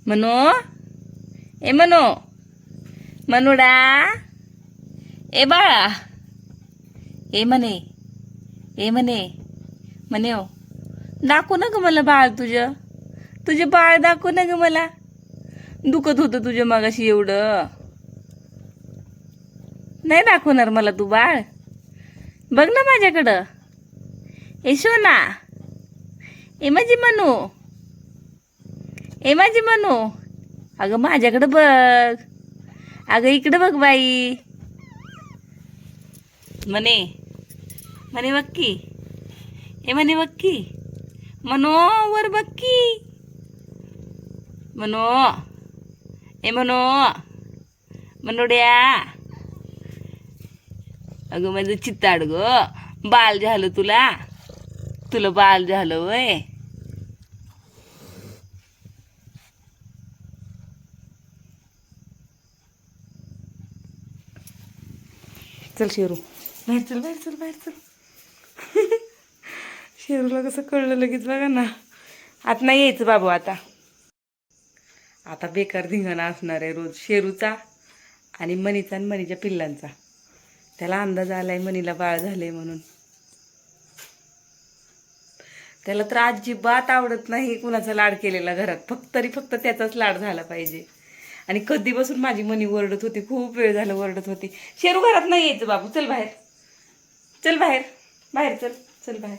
मनो, ए मनो, मनुडा, ए बाळा, ए म्हणे, ए म्हणे, म्हणे हो, दाखव ना ग मला बाळ तुझे बाळ दाखव ना ग मला. दुखत होतं तुझ्या मागाशी एवढं. नाही दाखवणार मला तू बाळ? बघ ना माझ्याकडं. ए सोना, ए माझी मनू, ए माझी मनू, अगं माझ्याकडं बघ. अगं इकडं बघ बाई. म्हणे, म्हणे बघ की, ए म्हणे बघ की, मनो वर बघ की, मनो, ए मनो, मनोड्या. अगं माझं चित्ताड ग, बाल झालं तुला बाल झालं वय. चल शेरू, बाहेर चल, बाहेर चल, बाहेर चल. शेरूला कसं कळलं लगेच बघा ना. आत नाही यायचं बाबू आता. आता बेकार धिंगाणा असणार आहे रोज शेरूचा आणि मनीचा आणि मनीच्या पिल्लांचा. त्याला अंदाज आलाय मनीला बाळ झाले म्हणून. त्याला तर अजिबात आवडत नाही कुणाचा लाड केलेला घरात. फक्त त्याचाच लाड झाला पाहिजे. आणि कधीपासून माझी मनी ओरडत होती, खूप वेळ झालं ओरडत होती, शेरू घरात नाही यायचं बाबू, चल बाहेर, चल बाहेर, बाहेर चल, चल बाहेर.